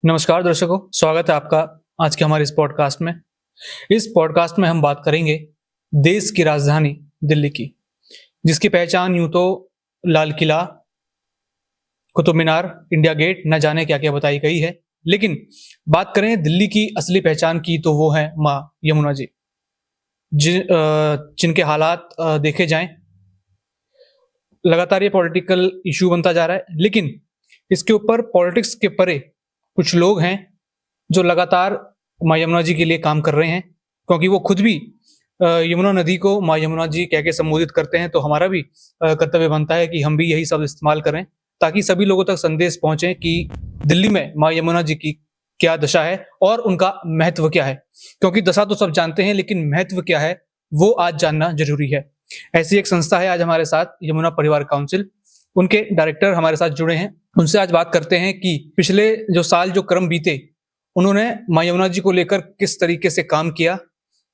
नमस्कार दर्शकों, स्वागत है आपका आज के हमारे इस पॉडकास्ट में। इस पॉडकास्ट में हम बात करेंगे देश की राजधानी दिल्ली की, जिसकी पहचान यूं तो लाल किला, कुतुब मीनार, इंडिया गेट, न जाने क्या क्या बताई गई है। लेकिन बात करें दिल्ली की असली पहचान की तो वो है माँ यमुना जी, जिनके हालात देखे जाएं, लगातार ये पॉलिटिकल इशू बनता जा रहा है। लेकिन इसके ऊपर पॉलिटिक्स के परे कुछ लोग हैं जो लगातार माँ यमुना जी के लिए काम कर रहे हैं, क्योंकि वो खुद भी यमुना नदी को माँ यमुना जी कह के संबोधित करते हैं। तो हमारा भी कर्तव्य बनता है कि हम भी यही शब्द इस्तेमाल करें, ताकि सभी लोगों तक संदेश पहुंचे कि दिल्ली में माँ यमुना जी की क्या दशा है और उनका महत्व क्या है। क्योंकि दशा तो सब जानते हैं, लेकिन महत्व क्या है वो आज जानना जरूरी है। ऐसी एक संस्था है आज हमारे साथ, यमुना परिवार काउंसिल। उनके डायरेक्टर हमारे साथ जुड़े हैं। उनसे आज बात करते हैं कि पिछले जो साल जो क्रम बीते, उन्होंने माँ यमुना जी को लेकर किस तरीके से काम किया,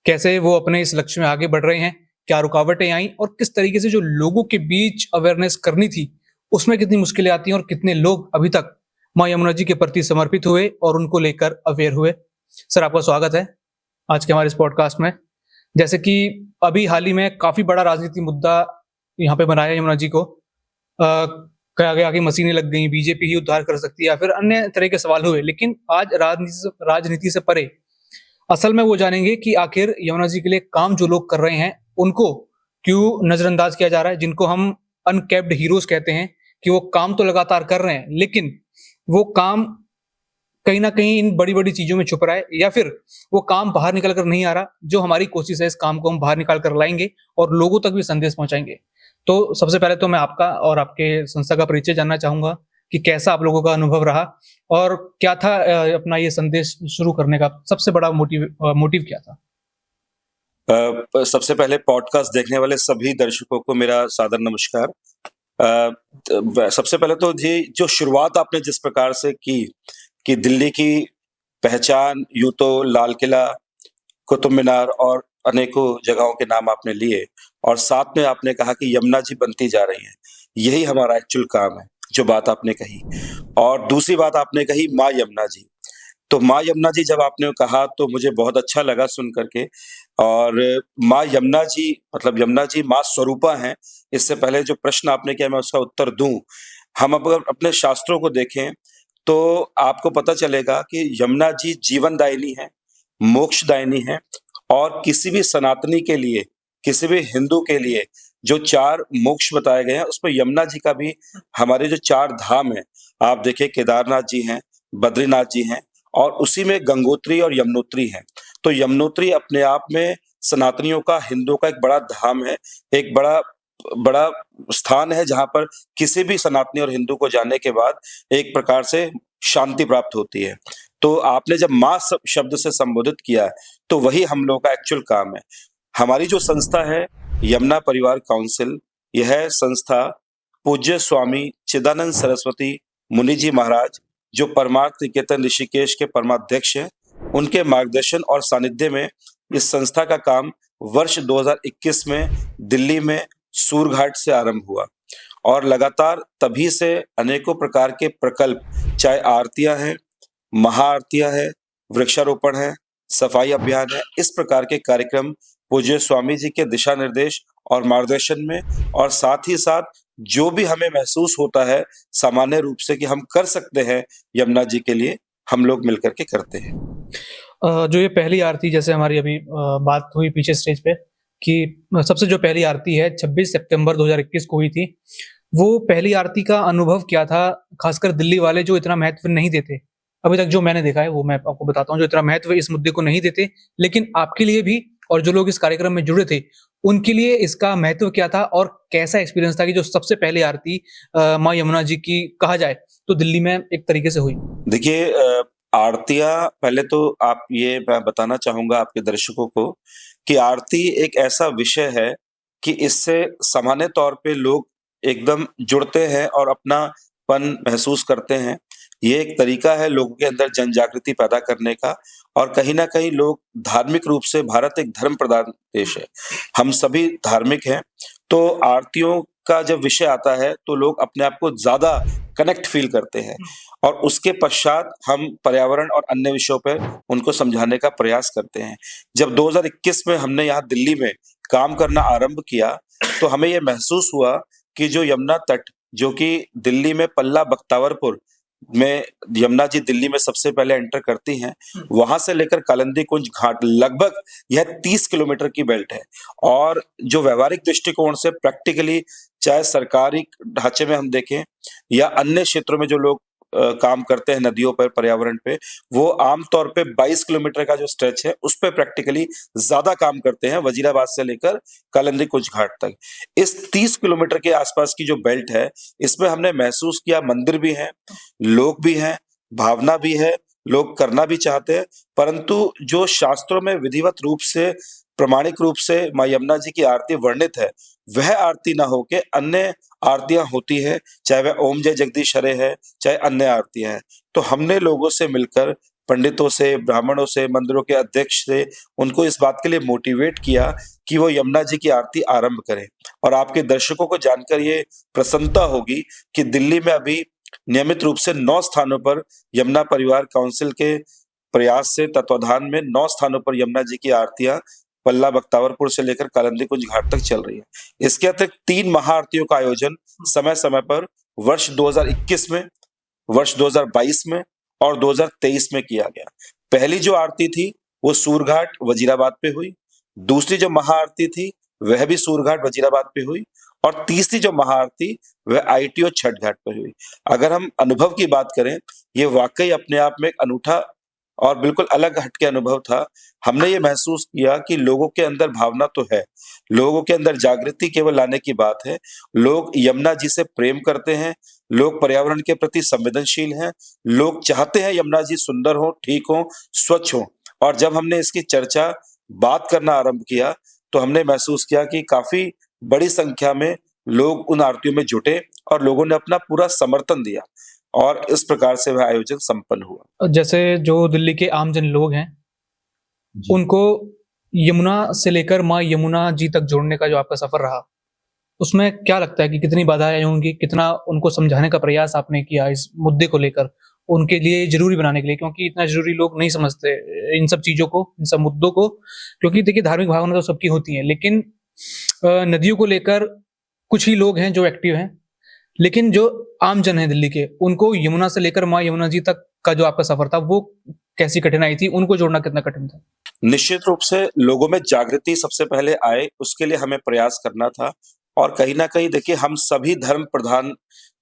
कैसे वो अपने इस लक्ष्य में आगे बढ़ रहे हैं, क्या रुकावटें आई और किस तरीके से जो लोगों के बीच अवेयरनेस करनी थी उसमें कितनी मुश्किलें आती हैं और कितने लोग अभी तक माँ यमुना जी के प्रति समर्पित हुए और उनको लेकर अवेयर हुए। सर, आपका स्वागत है आज के हमारे इस पॉडकास्ट में। जैसे कि अभी हाल ही में काफी बड़ा राजनीतिक मुद्दा यहाँ पे बनाया यमुना जी को, कहा गया कि मशीनें लग गई, बीजेपी ही उद्धार कर सकती है, या फिर अन्य तरह के सवाल हुए। लेकिन आज राजनीति से परे असल में वो जानेंगे कि आखिर यमुना जी के लिए काम जो लोग कर रहे हैं उनको क्यों नजरअंदाज किया जा रहा है, जिनको हम अनकैप्ड हीरोज कहते हैं, कि वो काम तो लगातार कर रहे हैं लेकिन वो काम कहीं ना कहीं इन बड़ी बड़ी चीजों में छुप रहा है, या फिर वो काम बाहर निकल कर नहीं आ रहा। जो हमारी कोशिश है, इस काम को हम बाहर निकाल कर लाएंगे और लोगों तक भी संदेश पहुंचाएंगे। तो सबसे पहले तो मैं आपका और आपके संस्था का परिचय जानना चाहूंगा कि कैसा आप लोगों का अनुभव रहा और क्या था अपना ये संदेश शुरू करने का सबसे बड़ा मोटिव क्या था? सबसे पहले पॉडकास्ट देखने वाले सभी दर्शकों को मेरा सादर नमस्कार। सबसे पहले तो ये जो शुरुआत आपने जिस प्रकार से की कि दिल्ली की पहचान यूं तो लाल किला, कुतुब मीनार और अनेकों जगहों के नाम आपने लिए और साथ में आपने कहा कि यमुना जी बनती जा रही है। यही हमारा एक्चुअल काम है, जो बात आपने कही। और दूसरी बात आपने कही माँ यमुना जी। तो माँ यमुना जी जब आपने कहा तो मुझे बहुत अच्छा लगा सुन करके। और माँ यमुना जी मतलब यमुना जी माँ स्वरूपा हैं। इससे पहले जो प्रश्न आपने किया मैं उसका उत्तर दूं, हम अगर अपने शास्त्रों को देखें तो आपको पता चलेगा कि यमुना जी जीवनदायिनी है, मोक्षदायिनी है। और किसी भी सनातनी के लिए, किसी भी हिंदू के लिए जो 4 मोक्ष बताए गए हैं उसमें यमुना जी का भी, हमारे जो 4 धाम हैं, आप देखिए केदारनाथ जी हैं, बद्रीनाथ जी हैं और उसी में गंगोत्री और यमुनोत्री हैं। तो यमुनोत्री अपने आप में सनातनियों का, हिंदुओं का एक बड़ा धाम है, एक बड़ा बड़ा स्थान है जहाँ पर किसी भी सनातनी और हिंदू को जाने के बाद एक प्रकार से शांति प्राप्त होती है। तो आपने जब माँ शब्द से संबोधित किया है, तो वही हम लोगों का एक्चुअल काम है। हमारी जो संस्था है यमुना परिवार काउंसिल, यह संस्था पूज्य स्वामी चिदानंद सरस्वती मुनि जी महाराज, जो परमार्थ निकेतन ऋषिकेश के परमाध्यक्ष हैं, उनके मार्गदर्शन और सानिध्य में इस संस्था का काम वर्ष 2021 में दिल्ली में सूरघाट से आरंभ हुआ और लगातार तभी से अनेकों प्रकार के प्रकल्प, चाहे आरतियां हैं, महाआरतियां हैं, वृक्षारोपण है, सफाई अभियान है, इस प्रकार के कार्यक्रम पूज्य स्वामी जी के दिशा निर्देश और मार्गदर्शन में, और साथ ही साथ जो भी हमें महसूस होता है सामान्य रूप से कि हम कर सकते हैं यमुना जी के लिए, हम लोग मिलकर के करते हैं। जो ये पहली आरती, जैसे हमारी अभी बात हुई पीछे स्टेज पे कि सबसे जो पहली आरती है 26 सितंबर 2021 को हुई थी, वो पहली आरती का अनुभव क्या था? खासकर दिल्ली वाले जो इतना महत्व नहीं देते, अभी तक जो मैंने देखा है वो मैं आपको बताता हूँ, जो इतना महत्व इस मुद्दे को नहीं देते, लेकिन आपके लिए भी और जो लोग इस कार्यक्रम में जुड़े थे उनके लिए इसका महत्व क्या था और कैसा एक्सपीरियंस था कि जो सबसे पहले आरती माँ यमुना जी की कहा जाए तो दिल्ली में एक तरीके से हुई? देखिए, आरतियां, पहले तो आप ये मैं बताना चाहूंगा आपके दर्शकों को कि आरती एक ऐसा विषय है कि इससे सामान्य तौर पे लोग एकदम जुड़ते हैं और अपनापन महसूस करते हैं। ये एक तरीका है लोगों के अंदर जन जागृति पैदा करने का, और कहीं न कहीं लोग धार्मिक रूप से, भारत एक धर्म प्रधान देश है, हम सभी धार्मिक हैं। तो आरतियों का जब विषय आता है तो लोग अपने आप को ज़्यादा कनेक्ट फील करते हैं और उसके पश्चात हम पर्यावरण और अन्य विषयों पर उनको समझाने का प्रयास करते हैं। जब 2021 में हमने यहाँ दिल्ली में काम करना आरंभ किया, तो हमें ये महसूस हुआ कि जो यमुना तट, जो कि दिल्ली में पल्ला बख्तावरपुर में यमुना जी दिल्ली में सबसे पहले एंटर करती हैं, वहां से लेकर कालिंदी कुंज घाट लगभग यह 30 किलोमीटर की बेल्ट है। और जो व्यवहारिक दृष्टिकोण से प्रैक्टिकली, चाहे सरकारी ढांचे में हम देखें या अन्य क्षेत्रों में जो लोग काम करते हैं नदियों पर, पर्यावरण पे, वो आमतौर पे 22 किलोमीटर का जो स्ट्रेच है उस पे प्रैक्टिकली ज्यादा काम करते हैं, वजीराबाद से लेकर कालिंदी कुंज घाट तक। इस 30 किलोमीटर के आसपास की जो बेल्ट है, इसमें हमने महसूस किया मंदिर भी हैं, लोग भी हैं, भावना भी है, लोग करना भी चाहते हैं, परंतु जो शास्त्रों में विधिवत रूप से, प्रामाणिक रूप से माँ यमुना जी की आरती वर्णित है, वह आरती ना होके अन्य आरतियां होती है, चाहे वह ओम जय जगदीश हरे है, चाहे अन्य आरतियां हैं। तो हमने लोगों से मिलकर, पंडितों से, ब्राह्मणों से, मंदिरों के अध्यक्ष से, उनको इस बात के लिए मोटिवेट किया कि वो यमुना जी की आरती आरंभ करें। और आपके दर्शकों को जानकर ये प्रसन्नता होगी कि दिल्ली में अभी नियमित रूप से 9 स्थानों पर यमुना परिवार काउंसिल के प्रयास से, तत्वाधान में 9 स्थानों पर यमुना जी की आरतियां पल्ला बख्तावरपुर से लेकर कालिंदी कुंज घाट तक चल रही है। इसके अतिरिक्त 3 महाआरतियों का आयोजन समय समय पर वर्ष 2021 में, वर्ष 2022 में और 2023 में किया गया। पहली जो आरती थी वो सूरघाट वजीराबाद पे हुई, दूसरी जो महाआरती थी वह भी सूरघाट वजीराबाद पे हुई और तीसरी जो महाआरती वह आईटीओ छठ घाट पर हुई। अगर हम अनुभव की बात करें, ये वाकई अपने आप में एक अनूठा और बिल्कुल अलग हटके अनुभव था। हमने ये महसूस किया कि लोगों के अंदर भावना तो है, लोगों के अंदर जागृति केवल लाने की बात है। लोग यमुना जी से प्रेम करते हैं, लोग पर्यावरण के प्रति संवेदनशील हैं, लोग चाहते हैं यमुना जी सुंदर हो, ठीक हो, स्वच्छ हो। और जब हमने इसकी चर्चा, बात करना आरंभ किया, तो हमने महसूस किया कि काफी बड़ी संख्या में लोग उन आरतियों में जुटे और लोगों ने अपना पूरा समर्थन दिया और इस प्रकार से वह आयोजन संपन्न हुआ। जैसे जो दिल्ली के आमजन लोग हैं, जी। उनको यमुना से लेकर माँ यमुना जी तक जोड़ने का जो आपका सफर रहा, उसमें क्या लगता है कि कितनी बाधाएं आई होंगी, कितना उनको समझाने का प्रयास आपने किया इस मुद्दे को लेकर, उनके लिए जरूरी बनाने के लिए, क्योंकि इतना जरूरी लोग नहीं समझते इन सब चीजों को, इन सब मुद्दों को। क्योंकि देखिए, धार्मिक भावना तो सबकी होती है, लेकिन नदियों को लेकर कुछ ही लोग हैं जो एक्टिव हैं, लेकिन जो आम जन है दिल्ली के, उनको यमुना से लेकर माँ यमुना जी तक का जो आपका सफर था, वो कैसी कठिनाई थी, उनको जोड़ना कितना कठिन था? निश्चित रूप से लोगों में जागृति सबसे पहले आए, उसके लिए हमें प्रयास करना था। और कहीं ना कहीं देखिए, हम सभी धर्म प्रधान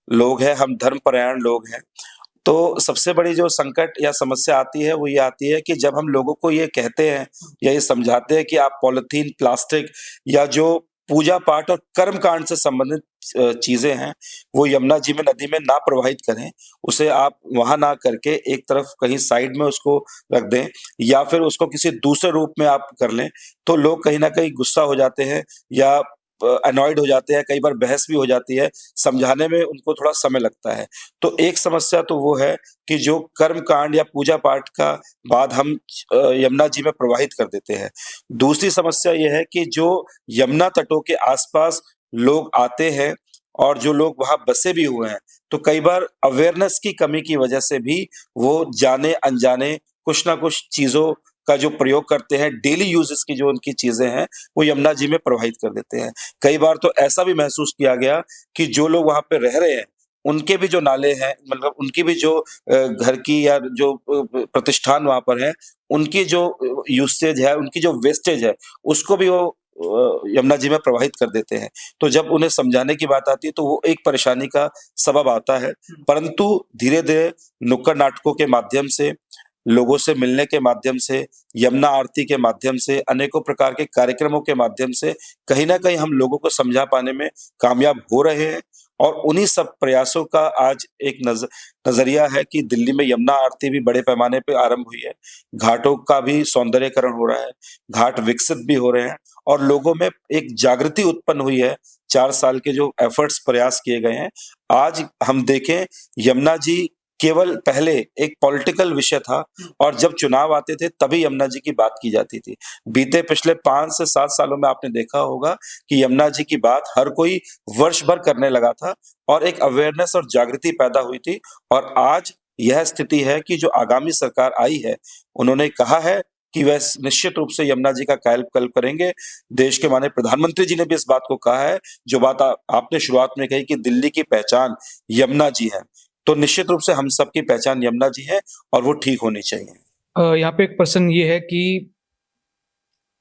लोग हैं, हम धर्मपरायण लोग हैं। तो सबसे बड़ी जो संकट या समस्या आती है वो ये आती है कि जब हम लोगों को ये कहते हैं या ये समझाते हैं कि आप पॉलिथीन, प्लास्टिक या जो पूजा पाठ और कर्म कांड से संबंधित चीजें हैं, वो यमुना जी में, नदी में ना प्रवाहित करें, उसे आप वहां ना करके एक तरफ कहीं साइड में उसको रख दें या फिर उसको किसी दूसरे रूप में आप कर लें, तो लोग कहीं ना कहीं गुस्सा हो जाते हैं या अनॉयड हो जाते हैं, कई बार बहस भी हो जाती है, समझाने में उनको थोड़ा समय लगता है। तो एक समस्या तो वो है कि जो कर्म कांड या पूजा पाठ का बाद हम यमुना जी में प्रवाहित कर देते हैं। दूसरी समस्या ये है कि जो यमुना तटों के आसपास लोग आते हैं और जो लोग वहां बसे भी हुए हैं, तो कई बार अवेयरनेस की कमी की वजह से भी वो जाने अनजाने कुछ ना कुछ चीजों का जो प्रयोग करते हैं, डेली यूजेस की जो उनकी चीजें हैं, वो यमुना जी में प्रवाहित कर देते हैं। कई बार तो ऐसा भी महसूस किया गया कि जो लोग वहां पे रह रहे हैं, उनके भी जो नाले हैं, मतलब उनकी भी जो घर की या जो प्रतिष्ठान वहां पर है, उनकी जो यूसेज है, उनकी जो वेस्टेज है, उसको भी वो यमुना जी में प्रवाहित कर देते हैं। तो जब उन्हें समझाने की बात आती है तो वो एक परेशानी का सबब आता है। परंतु धीरे धीरे नुक्कड़ नाटकों के माध्यम से, लोगों से मिलने के माध्यम से, यमुना आरती के माध्यम से, अनेकों प्रकार के कार्यक्रमों के माध्यम से कहीं ना कहीं हम लोगों को समझा पाने में कामयाब हो रहे हैं। और उन्हीं सब प्रयासों का आज एक नजरिया है कि दिल्ली में यमुना आरती भी बड़े पैमाने पे आरंभ हुई है, घाटों का भी सौंदर्यकरण हो रहा है, घाट विकसित भी हो रहे हैं और लोगों में एक जागृति उत्पन्न हुई है। 4 साल के जो एफर्ट्स, प्रयास किए गए हैं, आज हम देखें यमुना जी केवल पहले एक पॉलिटिकल विषय था और जब चुनाव आते थे तभी यमुना जी की बात की जाती थी। बीते पिछले 5 से 7 सालों में आपने देखा होगा कि यमुना जी की बात हर कोई वर्ष भर करने लगा था और एक अवेयरनेस और जागृति पैदा हुई थी और आज यह स्थिति है कि जो आगामी सरकार आई है, उन्होंने कहा है कि वह निश्चित रूप से यमुना जी का कायाकल्प करेंगे। देश के माननीय प्रधानमंत्री जी ने भी इस बात को कहा है, जो बात आपने शुरुआत में कही कि दिल्ली की पहचान यमुना जी है। तो निश्चित रूप से हम सबकी पहचान यमुना जी है और वो ठीक होनी चाहिए। यहाँ पे एक प्रश्न ये है कि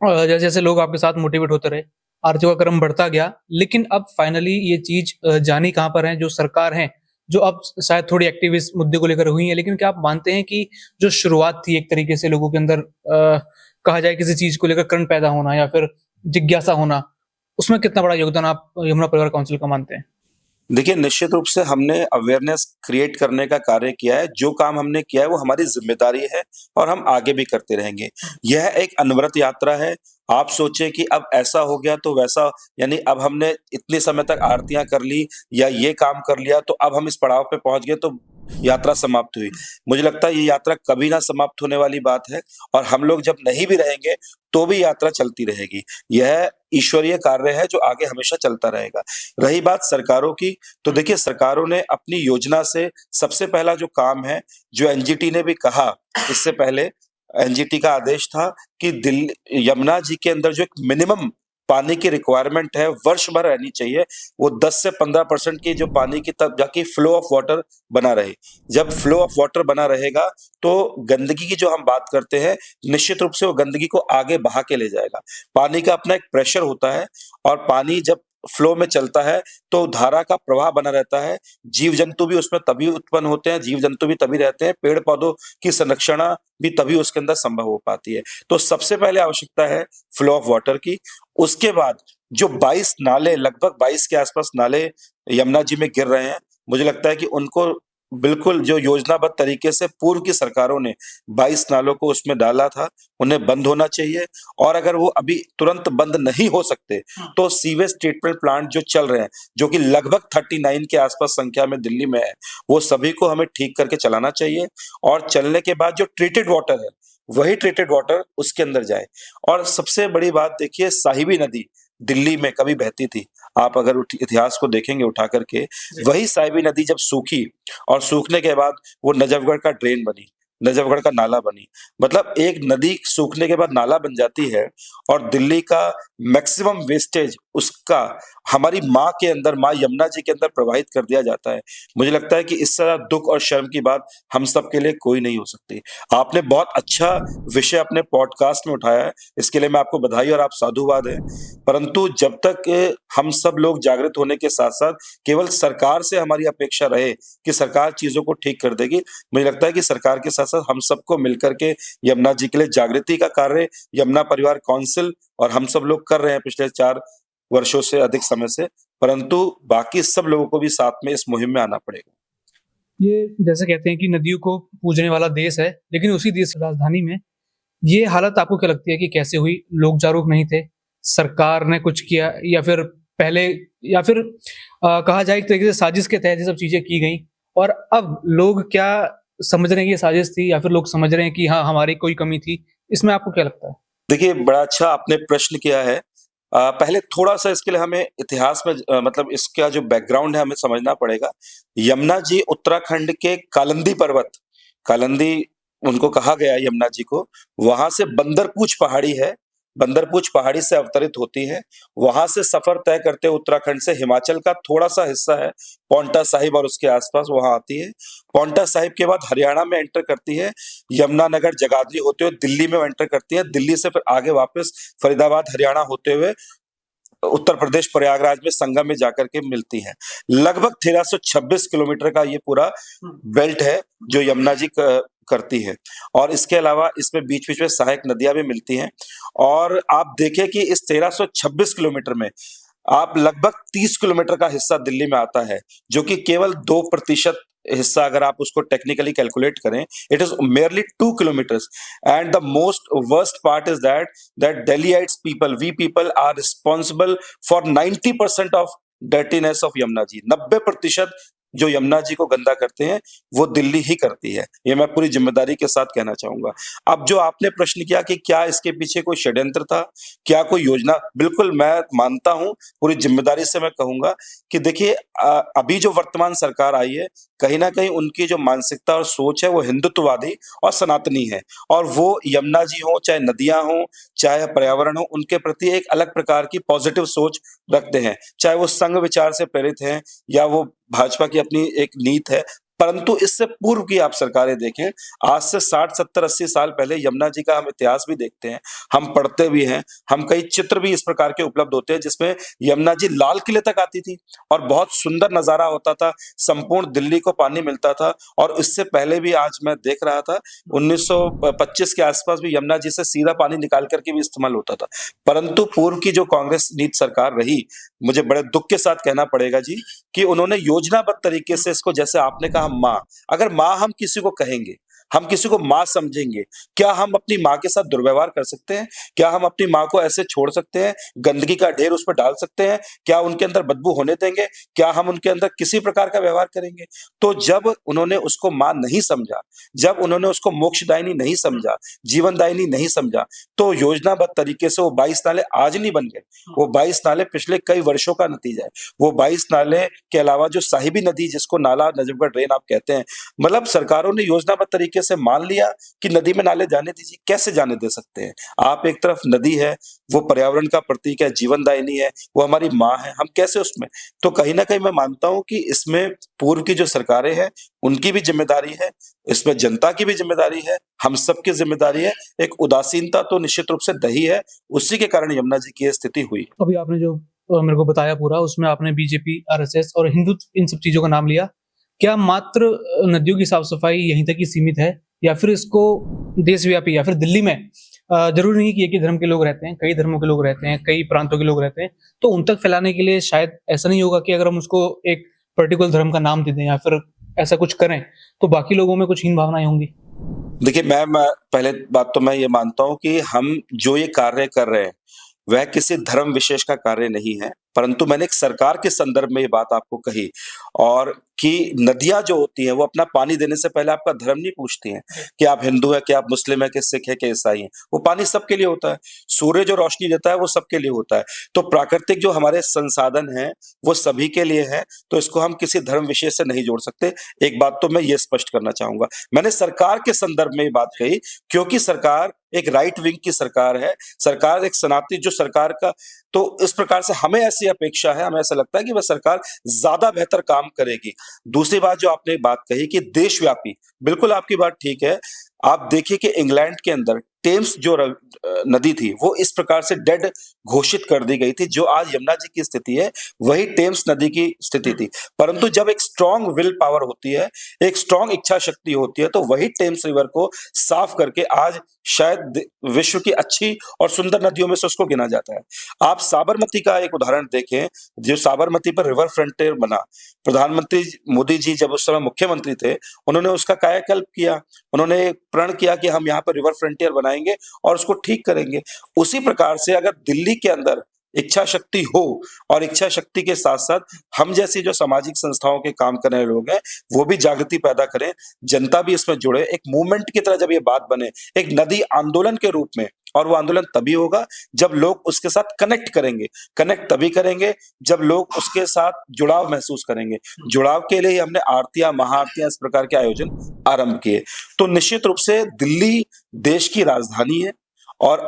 जैसे जैसे लोग आपके साथ मोटिवेट होते रहे, आर्थिक क्रम बढ़ता गया, लेकिन अब फाइनली ये चीज जानी कहाँ पर है, जो सरकार है, जो अब शायद थोड़ी एक्टिव इस मुद्दे को लेकर हुई है, लेकिन क्या आप मानते हैं कि जो शुरुआत थी एक तरीके से लोगों के अंदर कहा जाए किसी चीज को लेकर करंट पैदा होना या फिर जिज्ञासा होना, उसमें कितना बड़ा योगदान आप यमुना परिवार काउंसिल का मानते हैं? देखिए, निश्चित रूप से हमने अवेयरनेस क्रिएट करने का कार्य किया है। जो काम हमने किया है वो हमारी ज़िम्मेदारी है और हम आगे भी करते रहेंगे। यह एक अनवरत यात्रा है। आप सोचिए कि अब ऐसा हो गया तो वैसा, यानी अब हमने इतने समय तक आरतियाँ कर ली या ये काम कर लिया तो अब हम इस पड़ाव पे पहुँच गए तो यात्रा समाप्त हुई। मुझे लगता है ये यात्रा कभी ना समाप्त होने वाली बात है और हम लोग जब नहीं भी रहेंगे तो भी यात्रा चलती रहेगी। यह ईश्वरीय कार्य है जो आगे हमेशा चलता रहेगा। रही बात सरकारों की, तो देखिए सरकारों ने अपनी योजना से सबसे पहला जो काम है, जो एनजीटी ने भी कहा इससे पहले, एनजीटी का आदेश था कि यमुना जी के अंदर जो एक मिनिमम पानी की रिक्वायरमेंट है वर्ष भर रहनी चाहिए, वो 10 से 15% की जो पानी की तब जाके फ्लो ऑफ वाटर बना रहे। जब फ्लो ऑफ वाटर बना रहेगा तो गंदगी की जो हम बात करते हैं, निश्चित रूप से वो गंदगी को आगे बहा के ले जाएगा। पानी का अपना एक प्रेशर होता है और पानी जब फ्लो में चलता है तो धारा का प्रवाह बना रहता है। जीव जंतु भी उसमें तभी उत्पन्न होते हैं, जीव जंतु भी तभी रहते हैं, पेड़ पौधों की संरक्षणा भी तभी उसके अंदर संभव हो पाती है। तो सबसे पहले आवश्यकता है फ्लो ऑफ वाटर की। उसके बाद जो 22 नाले, लगभग 22 के आसपास नाले यमुना जी में गिर रहे हैं, मुझे लगता है कि उनको बिल्कुल जो योजनाबद्ध तरीके से पूर्व की सरकारों ने 22 नालों को उसमें डाला था, उन्हें बंद होना चाहिए और अगर वो अभी तुरंत बंद नहीं हो सकते तो सीवेज ट्रीटमेंट प्लांट जो चल रहे हैं, जो कि लगभग 39 के आसपास संख्या में दिल्ली में है, वो सभी को हमें ठीक करके चलाना चाहिए और चलने के बाद जो ट्रीटेड वाटर है, वही ट्रीटेड वाटर उसके अंदर जाए। और सबसे बड़ी बात देखिए, साहिबी नदी दिल्ली में कभी बहती थी, आप अगर इतिहास को देखेंगे उठा करके, वही साहिबी नदी जब सूखी और सूखने के बाद वो नजफगढ़ का ड्रेन बनी, नजफगढ़ का नाला बनी। मतलब एक नदी सूखने के बाद नाला बन जाती है और दिल्ली का मैक्सिमम वेस्टेज उसका हमारी माँ के अंदर, माँ यमुना जी के अंदर प्रवाहित कर दिया जाता है। मुझे लगता है कि इससे ज्यादा दुख और शर्म की बात हम सब के लिए कोई नहीं हो सकती। आपने बहुत अच्छा विषय अपने पॉडकास्ट में उठाया है, इसके लिए मैं आपको बधाई और आप साधुवाद हैं। परंतु जब तक हम सब लोग जागृत होने के साथ साथ केवल सरकार से हमारी अपेक्षा रहे कि सरकार चीजों को ठीक कर देगी, मुझे लगता है कि सरकार के साथ साथ हम सबको मिलकर के यमुना जी के लिए जागृति का कार्य यमुना परिवार काउंसिल और हम सब लोग कर रहे हैं पिछले 4 वर्षों से अधिक समय से, परंतु बाकी सब लोगों को भी साथ में इस मुहिम में आना पड़ेगा। ये जैसे कहते हैं कि नदियों को पूजने वाला देश है, लेकिन उसी देश राजधानी में ये हालत आपको क्या लगती है कि कैसे हुई? लोग जागरूक नहीं थे, सरकार ने कुछ किया या फिर पहले, या फिर कहा जाए एक तरीके से साजिश के तहत ये सब चीजें की गई और अब लोग क्या समझ रहे हैं कि ये साजिश थी या फिर लोग समझ रहे हैं कि हाँ हमारी कोई कमी थी? इसमें आपको क्या लगता है? देखिए, बड़ा अच्छा आपने प्रश्न किया है। पहले थोड़ा-सा इसके लिए हमें इतिहास में मतलब इसका जो बैकग्राउंड है हमें समझना पड़ेगा। यमुना जी उत्तराखंड के कालिंदी पर्वत, कालिंदी उनको कहा गया है यमुना जी को, वहाँ से बंदरपूछ पहाड़ी है, बंदरपूछ पहाड़ी से अवतरित होती है, वहाँ से सफर तय करते हुए उत्तराखंड से हिमाचल का थोड़ा-सा हिस्सा है, पांवटा साहिब और उसके आस-पास वहाँ आती है। पांवटा साहिब के बाद हरियाणा में एंटर करती है, यमुनानगर, जगाधरी होते हुए दिल्ली में एंटर करती है, दिल्ली से फिर आगे वापस फरीदाबाद, हरियाणा होते हुए उत्तर प्रदेश प्रयागराज में संगम में जाकर के मिलती हैं। लगभग 1326 किलोमीटर का ये पूरा बेल्ट है जो यमुना जी करती है और इसके अलावा इसमें बीच-बीच में सहायक नदियां भी मिलती हैं और आप देखें कि इस 1326 किलोमीटर में आप लगभग 30 किलोमीटर का हिस्सा दिल्ली में आता है, जो कि केवल 2% हिस्सा अगर आप उसको टेक्निकली कैलकुलेट करें, it is merely 2 kilometers and the most worst part is that Delhiites people, we people are responsible for 90% of dirtiness of Yamuna ji. 90% जो यमुना जी को गंदा करते हैं वो दिल्ली ही करती है, ये मैं पूरी जिम्मेदारी के साथ कहना चाहूंगा। अब जो आपने प्रश्न किया कि क्या इसके पीछे कोई षड्यंत्र था, क्या कोई योजना, बिल्कुल मैं मानता हूं, पूरी जिम्मेदारी से मैं कहूंगा कि देखिए अभी जो वर्तमान सरकार आई है, कहीं ना कहीं उनकी जो मानसिकता और सोच है वो हिंदुत्ववादी और सनातनी है, और वो यमुना जी हो, चाहे नदियां हो, चाहे पर्यावरण हो, उनके प्रति एक अलग प्रकार की पॉजिटिव सोच रखते हैं, चाहे वो संघ विचार से प्रेरित हैं या वो भाजपा की अपनी एक नीति है। परंतु इससे पूर्व की आप सरकारें देखें, आज से 60, 70, 80 साल पहले यमुना जी का हम इतिहास भी देखते हैं, हम पढ़ते भी हैं, हम कई चित्र भी इस प्रकार के उपलब्ध होते हैं जिसमें यमुना जी लाल किले तक आती थी और बहुत सुंदर नजारा होता था, संपूर्ण दिल्ली को पानी मिलता था। और इससे पहले भी आज मैं देख रहा था 1925 के आसपास भी यमुना जी से सीधा पानी निकाल करके भी इस्तेमाल होता था। परंतु पूर्व की जो कांग्रेस नीति सरकार रही, मुझे बड़े दुख के साथ कहना पड़ेगा जी कि उन्होंने योजनाबद्ध तरीके से इसको, जैसे आपने कहा माँ, अगर माँ हम किसी को कहेंगे, हम किसी को माँ समझेंगे, क्या हम अपनी माँ के साथ दुर्व्यवहार कर सकते हैं? क्या हम अपनी माँ को ऐसे छोड़ सकते हैं? गंदगी का ढेर उस पर डाल सकते हैं? क्या उनके अंदर बदबू होने देंगे? क्या हम उनके अंदर किसी प्रकार का व्यवहार करेंगे? तो जब उन्होंने उसको माँ नहीं समझा, जब उन्होंने उसको मोक्षदायिनी नहीं समझा, जीवनदायिनी नहीं समझा, तो योजनाबद्ध तरीके से वो 22 नाले आज नहीं बन गए, वो 22 नाले पिछले कई वर्षों का नतीजा है। वो 22 नाले के अलावा जो साहिबी नदी, जिसको नाला नजफगढ़ ड्रेन आप कहते हैं, मतलब सरकारों ने योजनाबद्ध तरीके से मान लिया कि नदी में नाले जाने दीजिए। कैसे जाने दे सकते हैं आप? एक तरफ नदी है, वो पर्यावरण का प्रतीक है, जीवनदायिनी है, वो हमारी माँ है, हम कैसे उसमें? तो कहीं ना कहीं मैं मानता हूं कि इसमें पूर्व की जो सरकारें हैं उनकी भी जिम्मेदारी है, इसमें जनता की भी जिम्मेदारी है, हम सबकी जिम्मेदारी है। एक उदासीनता तो निश्चित रूप से दही है, उसी के कारण यमुना जी की ये स्थिति हुई। अभी आपने जो मेरे को बताया पूरा, उसमें आपने बीजेपी, आरएसएस और हिंदुत्व, इन सब चीजों का नाम लिया। क्या मात्र नदियों की साफ सफाई यहीं तक ही सीमित है, या फिर इसको देशव्यापी, या फिर दिल्ली में जरूरी नहीं कि एक ही धर्म के लोग रहते हैं, कई धर्मों के लोग रहते हैं, कई प्रांतों के लोग रहते हैं, तो उन तक फैलाने के लिए शायद ऐसा नहीं होगा कि अगर हम उसको एक पर्टिकुलर धर्म का नाम दे दें या फिर ऐसा कुछ करें तो बाकी लोगों में कुछ हीन भावनाएं होंगी? देखिए मैं पहले बात तो मैं ये मानता हूं कि हम जो ये कार्य कर रहे हैं वह किसी धर्म विशेष का कार्य नहीं है, परंतु मैंने एक सरकार के संदर्भ में ये बात आपको कही, और कि नदियां जो होती हैं वो अपना पानी देने से पहले आपका धर्म नहीं पूछती हैं कि आप हिंदू है, कि आप मुस्लिम है, कि सिख है, कि ईसाई है। वो पानी सबके लिए होता है। सूर्य जो रोशनी देता है वो सबके लिए होता है। तो प्राकृतिक जो हमारे संसाधन हैं वो सभी के लिए है, तो इसको हम किसी धर्म विशेष से नहीं जोड़ सकते। एक बात तो मैं ये स्पष्ट करना चाहूंगा, मैंने सरकार के संदर्भ में ये बात कही क्योंकि सरकार एक राइट विंग की सरकार है, सरकार एक सनातनी जो सरकार का, तो इस प्रकार से हमें ऐसी अपेक्षा है, हमें ऐसा लगता है कि वह सरकार ज्यादा बेहतर काम करेगी। दूसरी बात जो आपने बात कही कि देशव्यापी, बिल्कुल आपकी बात ठीक है। आप देखिए कि इंग्लैंड के अंदर टेम्स जो नदी थी वो इस प्रकार से डेड घोषित कर दी गई थी। जो आज यमुना जी की स्थिति है वही टेम्स नदी की स्थिति थी। परंतु जब एक स्ट्रांग विल पावर होती है, एक स्ट्रांग इच्छा शक्ति होती है, तो वही टेम्स रिवर को साफ करके आज शायद विश्व की अच्छी और सुंदर नदियों में से उसको गिना जाता है। आप साबरमती का एक उदाहरण देखें, जो साबरमती पर रिवर फ्रंटियर बना, प्रधानमंत्री मोदी जी जब उस समय मुख्यमंत्री थे, उन्होंने उसका कायाकल्प किया, उन्होंने प्रण किया कि हम यहाँ पर रिवर फ्रंटियर बनाएंगे और उसको ठीक करेंगे। उसी प्रकार से अगर दिल्ली के अंदर इच्छा शक्ति हो, और इच्छा शक्ति के साथ साथ हम जैसी जो सामाजिक संस्थाओं के काम करने वाले लोग हैं वो भी जागृति पैदा करें, जनता भी इसमें जुड़े, एक मूवमेंट की तरह जब ये बात बने, एक नदी आंदोलन के रूप में, और वो आंदोलन तभी होगा जब लोग उसके साथ कनेक्ट करेंगे। कनेक्ट तभी करेंगे जब लोग उसके साथ जुड़ाव महसूस करेंगे। जुड़ाव के लिए ही हमने आरतियां, महाआरतियां, इस प्रकार के आयोजन आरंभ किए। तो निश्चित रूप से दिल्ली देश की राजधानी है और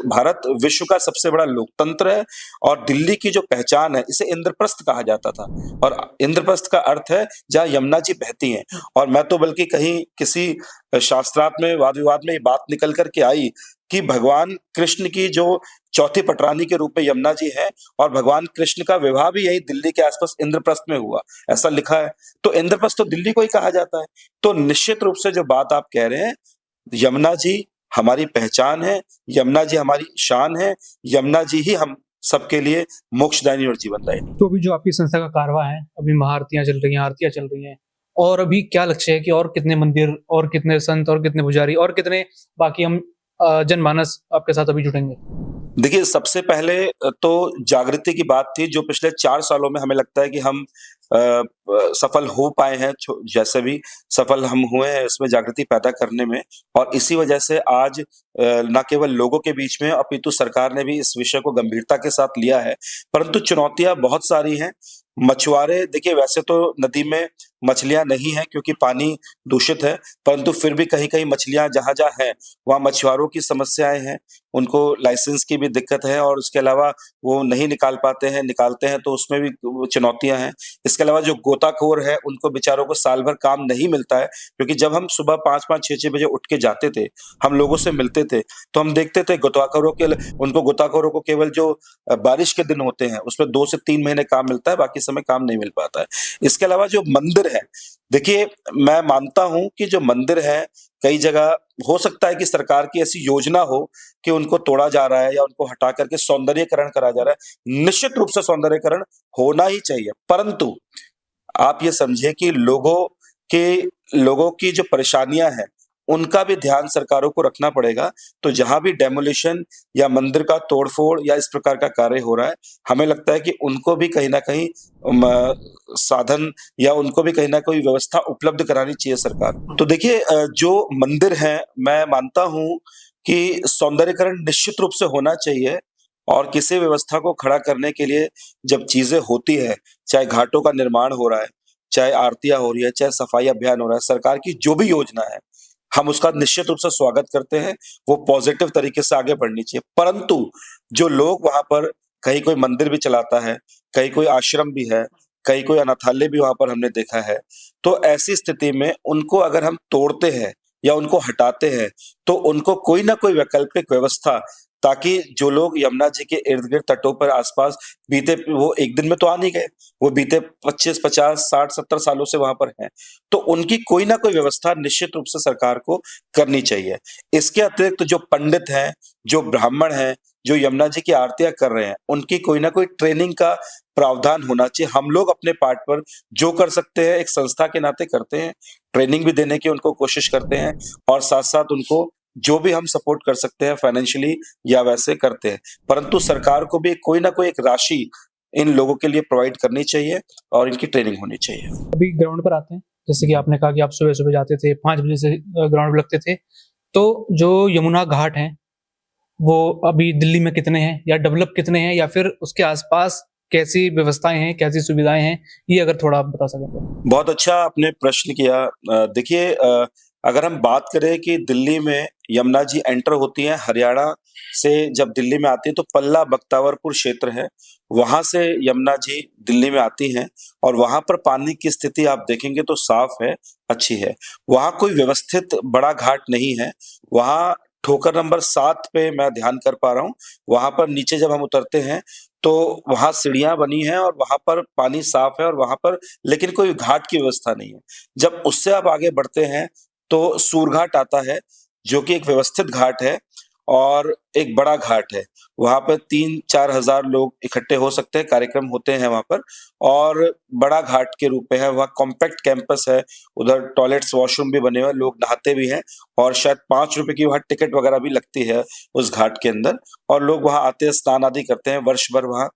भारत विश्व का सबसे बड़ा लोकतंत्र है, और दिल्ली की जो पहचान है, इसे इंद्रप्रस्थ कहा जाता था, और इंद्रप्रस्थ का अर्थ है जहाँ यमुना जी बहती हैं। और मैं तो बल्कि कहीं किसी शास्त्रार्थ में वाद विवाद में ये बात निकल करके आई कि भगवान कृष्ण की जो चौथी पटरानी के रूप में यमुना जी है, और भगवान कृष्ण का विवाह भी यही दिल्ली के आसपास इंद्रप्रस्थ में हुआ, ऐसा लिखा है। तो इंद्रप्रस्थ तो दिल्ली को ही कहा जाता है। तो निश्चित रूप से जो बात आप कह रहे हैं, यमुना जी हमारी पहचान है, यमुना जी हमारी शान है, यमुना जी ही हम सबके लिए मोक्षदायिनी और जीवनदायिनी। तो अभी जो आपकी संस्था का कारवां है, अभी महाआरतियां चल रही हैं, आरतियां चल रही हैं, और अभी क्या लक्ष्य है कि और कितने मंदिर और कितने संत और कितने पुजारी और कितने बाकी हम जनमानस आपके साथ अभी जुटेंगे? देखिए, सबसे पहले तो जागृति की बात थी जो पिछले 4 सालों में हमें लगता है कि हम सफल हो पाए हैं, जैसे भी सफल हम हुए हैं इसमें जागृति पैदा करने में, और इसी वजह से आज ना केवल लोगों के बीच में अपितु सरकार ने भी इस विषय को गंभीरता के साथ लिया है। परंतु चुनौतियाँ बहुत सारी हैं। मछुआरे देखिए, वैसे तो नदी में मछलियाँ नहीं हैं क्योंकि पानी दूषित है, परंतु फिर भी कहीं-कहीं मछलियाँ जहाँ-जहाँ हैं, वहाँ मछुआरों की समस्याएँ हैं। उनको लाइसेंस की भी दिक्कत है और उसके अलावा वो नहीं निकाल पाते हैं, निकालते हैं तो उसमें भी वो चुनौतियाँ हैं। इसके अलावा जो गोताखोर हैं, उनको बेचारों को साल भर काम नहीं मिलता है, क्योंकि जब हम सुबह 5-5, 6-6 बजे उठ के जाते थे, हम लोगों से मिलते थे, तो हम देखते थे गोताखोरों को केवल जो बारिश के दिन होते हैं, उसमें 2 से 3 महीने काम मिलता है, बाकी समय काम नहीं मिल पाता है। इसके अलावा जो मंदिर है, देखिए, मैं मानता हूँ कि जो मंदिर है, कई जगह हो सकता है कि सरकार की ऐसी योजना हो कि उनको तोड़ा जा रहा है या उनको हटा करके सौंदर्यीकरण करा जा रहा है। निश्चित रूप से सौंदर्यीकरण होना ही चाहिए, परंतु आप ये समझिए कि लोगों की जो परेशानियाँ हैं, उनका भी ध्यान सरकारों को रखना पड़ेगा। तो जहाँ भी डेमोलिशन या मंदिर का तोड़-फोड़ या इस प्रकार का कार्य हो रहा है, हमें लगता है कि उनको भी कहीं न कहीं साधन या उनको भी कहीं न कोई व्यवस्था उपलब्ध करानी चाहिए सरकार को। तो देखिए, जो मंदिर हैं, मैं मानता हूँ कि सौंदर्यीकरण निश्चित रूप से होना चाहिए, और किसी व्यवस्था को खड़ा करने के लिए जब चीज़ें होती हैं, चाहे घाटों का निर्माण हो रहा है, चाहे आरतियाँ हो रही है, चाहे सफाई अभियान हो रहा है, सरकार की जो भी योजना है, हम उसका निश्चित रूप से स्वागत करते हैं, वो पॉज़िटिव तरीके से आगे बढ़नी चाहिए। परंतु जो लोग वहाँ पर, कहीं कोई मंदिर भी चलाता है, कहीं कोई आश्रम भी है, कहीं कोई अनाथालय भी वहाँ पर हमने देखा है, तो ऐसी स्थिति में उनको अगर हम तोड़ते हैं या उनको हटाते हैं, तो उनको कोई न कोई वैकल्पिक व्यवस्था, ताकि जो लोग यमुना जी के इर्द-गिर्द तटों पर आस-पास बीते, वो एक दिन में तो आ नहीं गए, वो बीते 25, 50, 60, 70 सालों से वहाँ पर हैं। तो उनकी कोई न कोई व्यवस्था निश्चित रूप से सरकार को करनी चाहिए। इसके अतिरिक्त जो पंडित हैं, जो ब्राह्मण हैं, जो यमुना जी की आरतियाँ कर रहे हैं, उनकी कोई न कोई ट्रेनिंग का प्रावधान होना चाहिए। हम लोग अपने पार्ट पर जो कर सकते हैं, एक संस्था के नाते करते हैं, ट्रेनिंग भी देने की उनको कोशिश करते हैं, और साथ-साथ उनको जो भी हम सपोर्ट कर सकते हैं फाइनेंशियली या वैसे करते हैं। परंतु सरकार को भी कोई न कोई एक राशि इन लोगों के लिए प्रोवाइड करनी चाहिए और इनकी ट्रेनिंग होनी चाहिए। अभी ग्राउंड पर आते हैं, जैसे कि आपने कहा कि आप सुबह-सुबह जाते थे, 5 बजे से ग्राउंड पे लगते थे। तो जो यमुना घाट हैं, वो अभी दिल्ली में कितने हैं या डेवलप कितने हैं, या फिर उसके आस-पास कैसी व्यवस्थाएँ हैं, कैसी सुविधाएँ हैं? ये अगर थोड़ा आप बता सकें तो। बहुत अच्छा आपने प्रश्न किया। देखिए, अगर हम बात करें कि दिल्ली में यमुना जी एंटर होती हैं, हरियाणा से जब दिल्ली में आती है तो पल्ला बख्तावरपुर क्षेत्र है, वहाँ से यमुना जी दिल्ली में आती हैं, और वहाँ पर पानी की स्थिति आप देखेंगे तो साफ है, अच्छी है। वहाँ कोई व्यवस्थित बड़ा घाट नहीं है, वहाँ ठोकर नंबर 7 पे मैं ध्यान कर पा रहा हूँ, वहाँ पर नीचे जब हम उतरते हैं, तो वहाँ सीढ़ियाँ बनी हैं और वहाँ पर पानी साफ है, और वहाँ पर लेकिन कोई घाट की व्यवस्था नहीं है। जब उससे आप आगे बढ़ते हैं, तो सूरघाट आता है, जो कि एक व्यवस्थित घाट है और एक बड़ा घाट है। वहाँ पे 3-4 हज़ार लोग इकट्ठे हो सकते हैं, कार्यक्रम होते हैं वहाँ पर, और बड़ा घाट के रूप में है, वहाँ कॉम्पैक्ट कैंपस है, उधर टॉयलेट्स, वॉशरूम भी बने हुए हैं, लोग नहाते भी हैं, और शायद ₹5 की वहाँ टिकट वगैरह भी लगती है उस घाट के अंदर, और लोग वहाँ आते हैं, स्नान आदि करते हैं, वर्ष भर वहाँ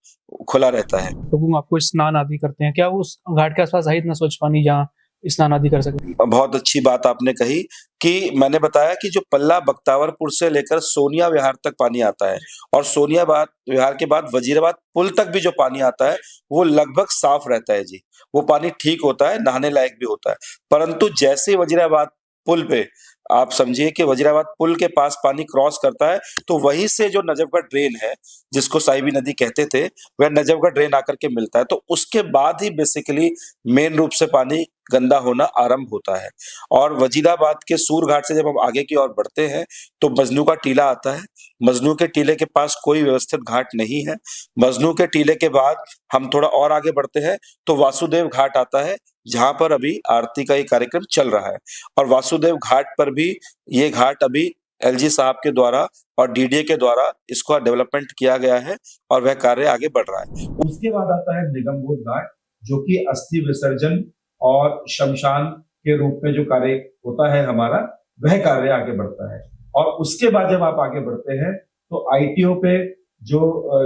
खुला रहता है। लोग आपको स्नान आदि करते हैं, क्या उस घाट के आस-पास है इतना स्वच्छ पानी जहाँ स्नान आदि कर सकें? बहुत अच्छी बात आपने कही कि मैंने बताया कि जो पल्ला बख्तावरपुर से लेकर सोनिया विहार तक पानी आता है, और विहार के बाद वजीराबाद पुल तक भी जो पानी आता है, वो लगभग साफ रहता है जी। वो पानी ठीक होता है, नहाने लायक भी होता है। परंतु जैसे ही वजीराबाद पुल पे, आप समझिए कि वजीराबाद पुल के पास पानी क्रॉस करता है, तो वहीं से जो नजफ़गढ़ ड्रेन है, जिसको साहिबी नदी कहते थे, वह नजफ़गढ़ ड्रेन आकर के मिलता है। तो उसके बाद ही बेसिकली मेन रूप से पानी गंदा होना आरंभ होता है। और वजीराबाद के सूरघाट से जब हम आगे की ओर बढ़ते हैं, तो मजनू का टीला आता है। मजनू के टीले के पास कोई व्यवस्थित घाट नहीं है। मजनू के टीले के बाद हम थोड़ा और आगे बढ़ते हैं, तो वासुदेव घाट आता है, जहाँ पर अभी आरती का ये कार्यक्रम चल रहा है। और वासुदेव घाट पर भी, ये घाट अभी एलजी साहब के द्वारा और डीडीए के द्वारा इसका डेवलपमेंट किया गया है, और वह कार्य आगे बढ़ रहा है। उसके बाद आता है निगमबोध घाट, जो कि अस्थि विसर्जन और शमशान के रूप में जो कार्य होता है हमारा, वह कार्य आगे बढ़ता है। और उसके बाद जब आप आगे बढ़ते हैं, तो आईटीओ पे जो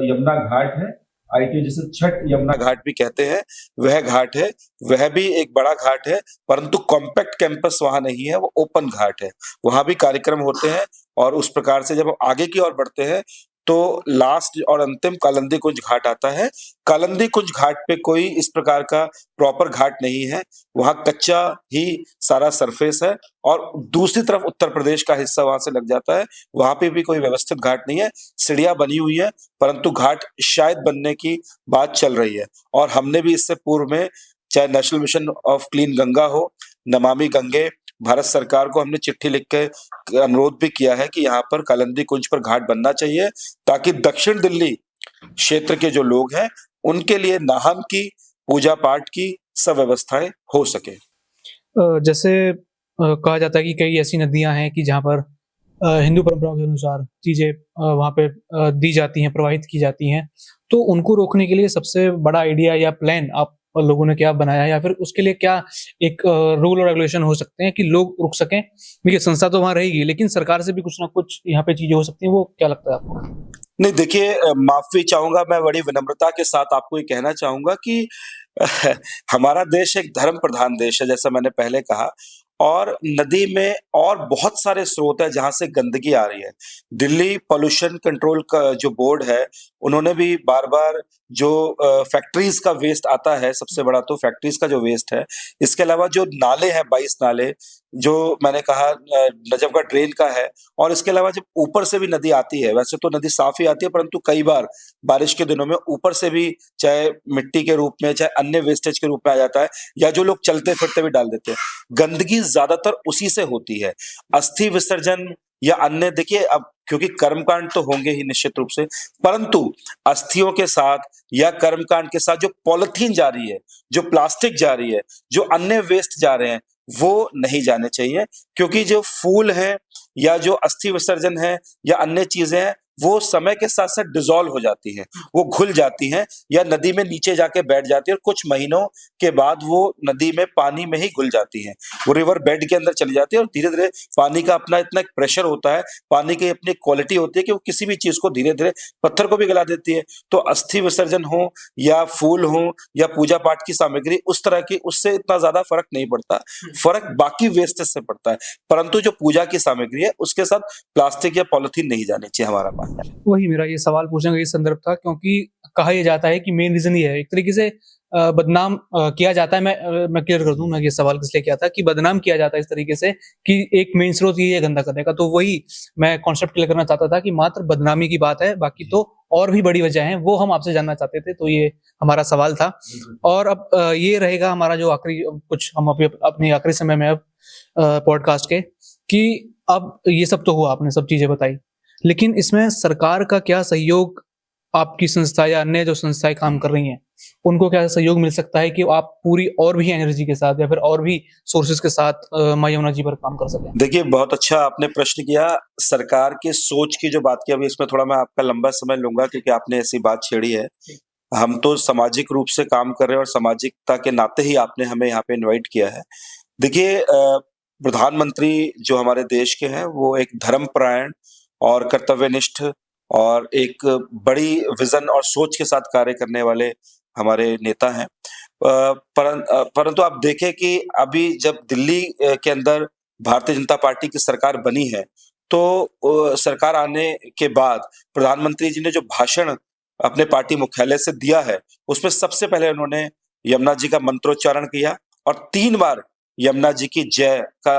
यमुना घाट है, ITO जिसे छठ यमुना घाट भी कहते हैं, वह घाट है। वह भी एक बड़ा घाट है, परंतु कॉम्पैक्ट कैंपस वहां नहीं है, वो ओपन घाट है। वहां भी कार्यक्रम होते हैं और उस प्रकार से जब हम आगे की ओर बढ़ते हैं तो लास्ट और अंतिम कालिंदी कुंज घाट आता है। कालिंदी कुंज घाट पे कोई इस प्रकार का प्रॉपर घाट नहीं है, वहां कच्चा ही सारा सरफेस है और दूसरी तरफ उत्तर प्रदेश का हिस्सा वहां से लग जाता है, वहां पे भी कोई व्यवस्थित घाट नहीं है। सीढ़ियां बनी हुई है, परंतु घाट शायद बनने की बात चल रही है। और हमने भी इससे पूर्व में, चाहे national mission of clean Ganga हो, नमामि गंगे, भारत सरकार को हमने चिट्ठी लिख के अनुरोध भी किया है कि यहाँ पर कालिंदी कुंज पर घाट बनना चाहिए, ताकि दक्षिण दिल्ली क्षेत्र के जो लोग हैं उनके लिए नहान की, पूजा पाठ की सब व्यवस्थाएं हो सके। जैसे कहा जाता है कि कई ऐसी नदियां हैं कि जहाँ पर हिंदू परंपराओं के अनुसार चीजें वहाँ पे दी जाती हैं, प्रवाहित की जाती हैं, तो उनको रोकने के लिए सबसे बड़ा आइडिया या प्लान आप लोगों ने क्या बनाया है, या फिर उसके लिए क्या एक रूल और रेगुलेशन हो सकते हैं कि लोग रुक सकें? देखिए, संस्था तो वहाँ रहेगी, लेकिन सरकार से भी कुछ ना कुछ यहाँ पे चीजें हो सकती हैं, वो क्या लगता है आपको? नहीं, देखिए, माफी चाहूंगा, मैं बड़ी विनम्रता के साथ आपको ये कहना चाहूंगा कि हमारा देश एक धर्म प्रधान देश है, जैसा मैंने पहले कहा, और नदी में और बहुत सारे स्रोत है जहां से गंदगी आ रही है। दिल्ली पॉल्यूशन कंट्रोल का जो बोर्ड है, उन्होंने भी बार बार जो फैक्ट्रीज का वेस्ट आता है, सबसे बड़ा तो फैक्ट्रीज का जो वेस्ट है, इसके अलावा जो नाले हैं, 22 नाले जो मैंने कहा नजफगढ़ ड्रेन का है, और इसके अलावा जब ऊपर से भी नदी आती है, वैसे तो नदी साफ ही आती है, परंतु कई बार बारिश के दिनों में ऊपर से भी चाहे मिट्टी के रूप में, चाहे अन्य वेस्टेज के रूप में आ जाता है, या जो लोग चलते फिरते भी डाल देते हैं। गंदगी ज्यादातर उसी से होती है। अस्थि विसर्जन या अन्य, देखिए, अब क्योंकि कर्मकांड तो होंगे ही निश्चित रूप से, परंतु अस्थियों के साथ या कर्मकांड के साथ जो पॉलिथीन जा रही है, जो प्लास्टिक जा रही है, जो अन्य वेस्ट जा रहे हैं, वो नहीं जाने चाहिए। क्योंकि जो फूल है या जो अस्थि विसर्जन है या अन्य चीजें हैं, वो समय के साथ साथ डिसॉल्व हो जाती हैं, वो घुल जाती हैं या नदी में नीचे जाके बैठ जाती है, और कुछ महीनों के बाद वो नदी में पानी में ही घुल जाती हैं, वो रिवर बेड के अंदर चली जाती है। और धीरे धीरे पानी का अपना इतना एक प्रेशर होता है, पानी की अपनी क्वालिटी होती है कि वो किसी भी चीज को धीरे धीरे, पत्थर को भी गला देती है। तो अस्थि विसर्जन हो या फूल हो या पूजा पाठ की सामग्री, उस तरह की, उससे इतना ज्यादा फर्क नहीं पड़ता। फर्क बाकी वेस्ट से पड़ता है, परंतु जो पूजा की सामग्री है उसके साथ प्लास्टिक या पॉलिथीन नहीं जानी चाहिए, हमारा मानना है। वही मेरा ये सवाल पूछने का ये संदर्भ था, क्योंकि कहा यह जाता है कि मेन रीजन ये है, एक तरीके से बदनाम किया जाता है। मैं क्लियर कर दूं, मैं ये सवाल किस लिए किया था कि बदनाम किया जाता है इस तरीके से कि एक मेन स्रोत ये है गंदा करने का। तो वही मैं कॉन्सेप्ट क्लियर करना चाहता था कि मात्र बदनामी की बात है, बाकी तो और भी बड़ी वजह है, वो हम आपसे जानना चाहते थे। तो ये हमारा सवाल था। और अब ये रहेगा हमारा जो आखिरी, कुछ हम अपनी आखिरी समय में अब पॉडकास्ट के, कि अब ये सब तो हुआ, आपने सब चीजें बताई, लेकिन इसमें सरकार का क्या सहयोग, आपकी संस्था या अन्य जो संस्थाएं काम कर रही हैं, उनको क्या सहयोग मिल सकता है कि आप पूरी और भी एनर्जी के साथ या फिर और भी सोर्सेज के साथ माँ यमुना जी पर काम कर सकें? देखिए, बहुत अच्छा आपने प्रश्न किया। सरकार के सोच की जो बात की, अभी इसमें थोड़ा मैं आपका लंबा समय लूंगा क्योंकि आपने ऐसी बात छेड़ी है। हम तो सामाजिक रूप से काम कर रहे हैं और सामाजिकता के नाते ही आपने हमें यहाँ पे इनवाइट किया है। देखिए, प्रधानमंत्री जो हमारे देश के हैं, वो एक धर्मपरायण और कर्तव्यनिष्ठ और एक बड़ी विजन और सोच के साथ कार्य करने वाले हमारे नेता हैं। परंतु आप देखें कि अभी जब दिल्ली के अंदर भारतीय जनता पार्टी की सरकार बनी है, तो सरकार आने के बाद प्रधानमंत्री जी ने जो भाषण अपने पार्टी मुख्यालय से दिया है, उसमें सबसे पहले उन्होंने यमुना जी का मंत्रोच्चारण किया और 3 बार यमुना जी की जय का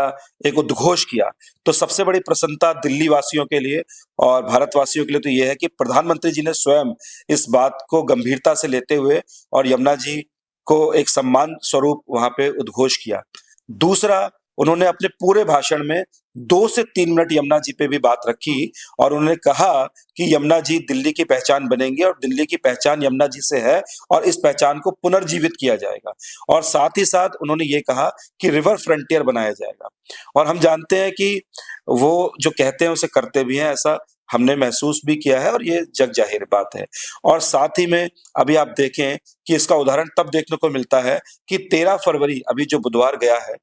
एक उद्घोष किया। तो सबसे बड़ी प्रसन्नता दिल्ली वासियों के लिए और भारतवासियों के लिए तो यह है कि प्रधानमंत्री जी ने स्वयं इस बात को गंभीरता से लेते हुए और यमुना जी को एक सम्मान स्वरूप वहां पे उद्घोष किया। दूसरा, उन्होंने अपने पूरे भाषण में 2 से 3 मिनट यमुना जी पे भी बात रखी और उन्होंने कहा कि यमुना जी दिल्ली की पहचान बनेंगे और दिल्ली की पहचान यमुना जी से है और इस पहचान को पुनर्जीवित किया जाएगा। और साथ ही साथ उन्होंने ये कहा कि रिवर फ्रंटियर बनाया जाएगा। और हम जानते हैं कि वो जो कहते हैं उसे करते भी हैं, ऐसा हमने महसूस भी किया है और ये जग जाहिर बात है। और साथ ही में अभी आप देखें कि इसका उदाहरण तब देखने को मिलता है कि 13 फरवरी, अभी जो बुधवार गया है,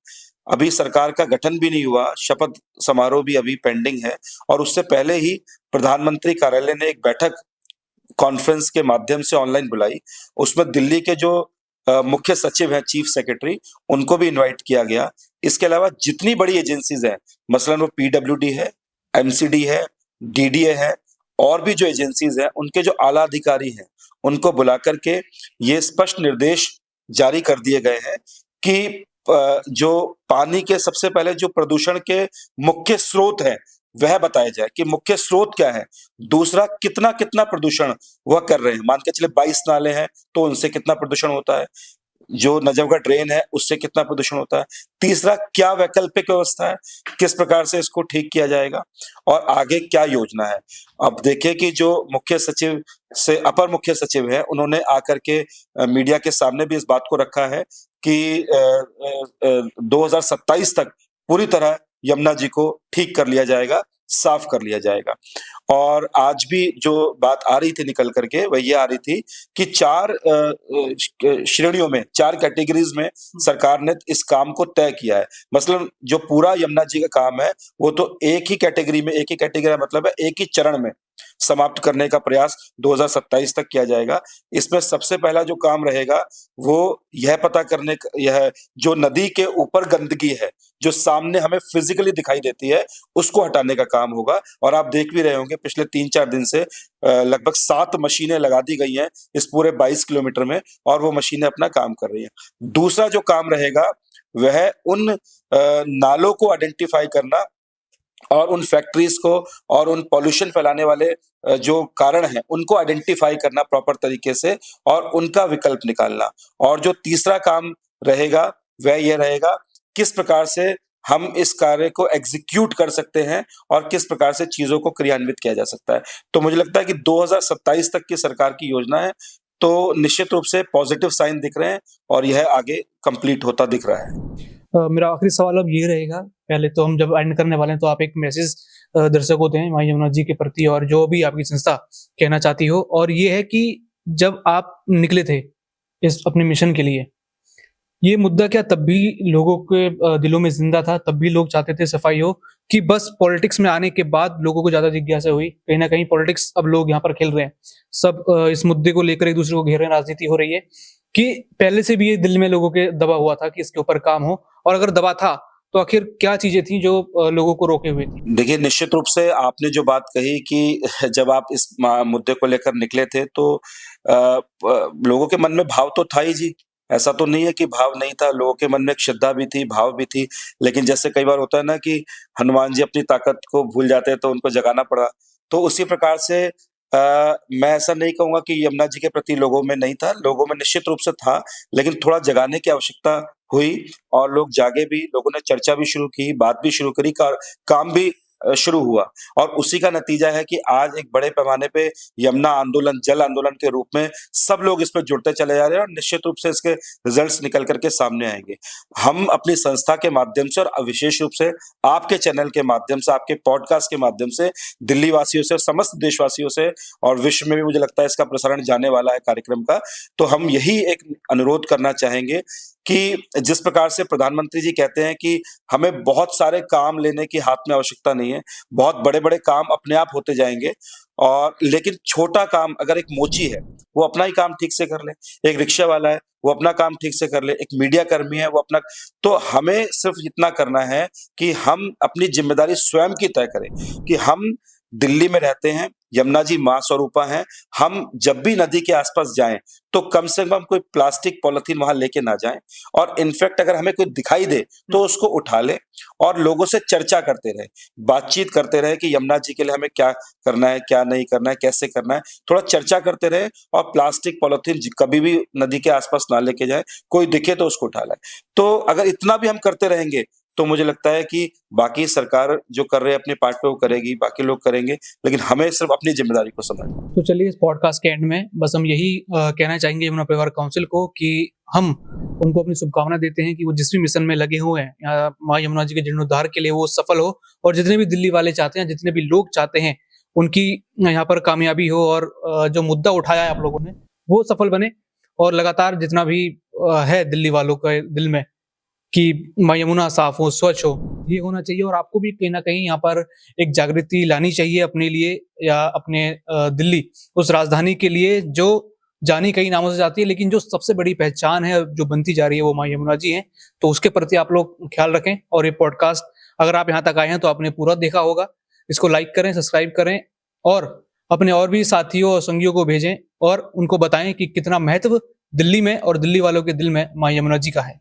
अभी सरकार का गठन भी नहीं हुआ, शपथ समारोह भी अभी पेंडिंग है और उससे पहले ही प्रधानमंत्री कार्यालय ने एक बैठक कॉन्फ्रेंस के माध्यम से ऑनलाइन बुलाई, उसमें दिल्ली के जो मुख्य सचिव हैं, चीफ सेक्रेटरी, उनको भी इनवाइट किया गया। इसके अलावा जितनी बड़ी एजेंसीज हैं, मसलन वो पीडब्ल्यूडी है, एमसीडी है, डीडीए है, और भी जो एजेंसीज हैं, उनके जो आला अधिकारी हैं, उनको बुला करके ये स्पष्ट निर्देश जारी कर दिए गए हैं कि जो पानी के सबसे पहले जो प्रदूषण के मुख्य स्रोत हैं, वह बताया जाए कि मुख्य स्रोत क्या है। दूसरा, कितना कितना प्रदूषण वह कर रहे हैं। मान के चले 22 नाले हैं तो उनसे कितना प्रदूषण होता है, जो नजफगढ़ ड्रेन है उससे कितना प्रदूषण होता है। तीसरा, क्या वैकल्पिक व्यवस्था है, किस प्रकार से इसको ठीक किया जाएगा, और आगे क्या योजना है। अब देखिए कि जो मुख्य सचिव से अपर मुख्य सचिव है, उन्होंने आकर के मीडिया के सामने भी इस बात को रखा है कि 2027 तक पूरी तरह यमुना जी को ठीक कर लिया जाएगा, साफ कर लिया जाएगा। और आज भी जो बात आ रही थी निकल करके, वह ये आ रही थी कि 4 श्रेणियों में, 4 कैटेगरीज में सरकार ने इस काम को तय किया है। मसलन जो पूरा यमुना जी का काम है, वो तो एक ही कैटेगरी मतलब है एक ही चरण में समाप्त करने का प्रयास 2027 तक किया जाएगा। इसमें सबसे पहला जो काम रहेगा वो यह पता करने का, यह जो नदी के ऊपर गंदगी है, जो सामने हमें फिजिकली दिखाई देती है, उसको हटाने का काम होगा। और आप देख भी रहे होंगे पिछले 3-4 दिन से लगभग 7 मशीनें लगा दी गई हैं इस पूरे 22 किलोमीटर में, और वो मशीनें अपना काम कर रही हैं। दूसरा जो काम रहेगा वह उन नालों को आइडेंटिफाई करना और उन फैक्ट्रीज को और उन पॉल्यूशन फैलाने वाले जो कारण हैं, उनको आइडेंटिफाई करना प्रॉपर तरीके से, और उनका विकल्प निकालना। और जो तीसरा काम रहेगा वह यह रहेगा, किस प्रकार से हम इस कार्य को एग्जीक्यूट कर सकते हैं और किस प्रकार से चीजों को क्रियान्वित किया जा सकता है। तो मुझे लगता है कि 2027 तक की सरकार की योजना है, तो निश्चित रूप से पॉजिटिव साइन दिख रहे हैं और यह आगे कंप्लीट होता दिख रहा है। मेरा आखिरी सवाल अब ये रहेगा, पहले तो हम जब एंड करने वाले हैं तो आप एक मैसेज दर्शकों दें माँ यमुना जी के प्रति, और जो भी आपकी संस्था कहना चाहती हो। और ये है कि जब आप निकले थे इस अपने मिशन के लिए, ये मुद्दा क्या तब भी लोगों के दिलों में जिंदा था? तब भी लोग चाहते थे सफाई हो, कि बस पॉलिटिक्स में आने के बाद लोगों को ज्यादा जिज्ञासा हुई? कहीं ना कहीं पॉलिटिक्स अब लोग यहाँ पर खेल रहे हैं, सब इस मुद्दे को लेकर एक दूसरे को घेर रहे हैं, राजनीति हो रही है, कि पहले से भी ये दिल में लोगों के दबा हुआ था कि इसके ऊपर काम हो? और अगर दबा था तो आखिर क्या चीजें थी जो लोगों को रोके हुए थी? देखिए, निश्चित रूप से आपने जो बात कही कि जब आप इस मुद्दे को लेकर निकले थे तो लोगों के मन में भाव तो था ही जी। ऐसा तो नहीं है कि भाव नहीं था, लोगों के मन में एक श्रद्धा भी थी, भाव भी थी। लेकिन जैसे कई बार होता है ना कि हनुमान जी अपनी ताकत को भूल जाते हैं तो उनको जगाना पड़ा। तो उसी प्रकार से मैं ऐसा नहीं कहूँगा कि यमुना जी के प्रति लोगों में नहीं था, लोगों में निश्चित रूप से था, लेकिन थोड़ा जगाने की आवश्यकता हुई और लोग जागे भी, लोगों ने चर्चा भी शुरू की, बात भी शुरू करी, काम भी शुरू हुआ। और उसी का नतीजा है कि आज एक बड़े पैमाने पे यमुना आंदोलन, जल आंदोलन के रूप में सब लोग इसमें जुड़ते चले जा रहे हैं और निश्चित रूप से इसके रिजल्ट्स निकल करके सामने आएंगे। हम अपनी संस्था के माध्यम से और विशेष रूप से आपके चैनल के माध्यम से, आपके पॉडकास्ट के माध्यम से दिल्ली वासियों से, समस्त देशवासियों से, और विश्व में भी मुझे लगता है इसका प्रसारण जाने वाला है कार्यक्रम का, तो हम यही एक अनुरोध करना चाहेंगे कि जिस प्रकार से प्रधानमंत्री जी कहते हैं कि हमें बहुत सारे काम लेने की हाथ में आवश्यकता नहीं है, बहुत बड़े-बड़े काम अपने आप होते जाएंगे, और लेकिन छोटा काम, अगर एक मोची है वो अपना ही काम ठीक से कर ले, एक रिक्शा वाला है वो अपना काम ठीक से कर ले, एक मीडिया कर्मी है वो अपना, तो हमें सिर्फ इतना करना है कि हम अपनी जिम्मेदारी स्वयं की तय करें कि हम दिल्ली में रहते हैं, यमुना जी मां स्वरूपा हैं, हम जब भी नदी के आसपास जाएं तो कम से कम कोई प्लास्टिक पॉलिथीन वहां लेके ना जाएं, और इनफैक्ट अगर हमें कोई दिखाई दे तो उसको उठा ले और लोगों से चर्चा करते रहे, बातचीत करते रहे कि यमुना जी के लिए हमें क्या करना है, क्या नहीं करना है, कैसे करना है, थोड़ा चर्चा करते रहे, और प्लास्टिक पॉलिथीन कभी भी नदी के आसपास ना लेके जाए, कोई दिखे तो उसको उठा लाए। तो अगर इतना भी हम करते रहेंगे तो मुझे लगता है कि बाकी सरकार जो कर रहे हैं अपने पार्ट पे वो करेगी, बाकी लोग करेंगे, लेकिन हमें सिर्फ अपनी जिम्मेदारी को समझना। तो चलिए, इस पॉडकास्ट के एंड में बस हम यही कहना चाहेंगे यमुना परिवार काउंसिल को कि हम उनको अपनी शुभकामना देते हैं कि वो जिस भी मिशन में लगे हुए हैं माँ यमुना जी के जीर्णोद्धार के लिए, वो सफल हो, और जितने भी दिल्ली वाले चाहते हैं, जितने भी लोग चाहते हैं, उनकी यहाँ पर कामयाबी हो, और जो मुद्दा उठाया है आप लोगों ने वो सफल बने, और लगातार जितना भी है दिल्ली वालों के दिल में कि माँ यमुना साफ हो, स्वच्छ हो, ये होना चाहिए। और आपको भी कहीं ना कहीं यहाँ पर एक जागृति लानी चाहिए अपने लिए या अपने दिल्ली उस राजधानी के लिए जो जानी कई नामों से जाती है, लेकिन जो सबसे बड़ी पहचान है जो बनती जा रही है वो माँ यमुना जी हैं। तो उसके प्रति आप लोग ख्याल रखें। और ये पॉडकास्ट अगर आप यहाँ तक आए हैं तो आपने पूरा देखा होगा। इसको लाइक करें, सब्सक्राइब करें और अपने और भी साथियों और संगियों को भेजें और उनको बताएं कि कितना महत्व दिल्ली में और दिल्ली वालों के दिल में माँ यमुना जी का है।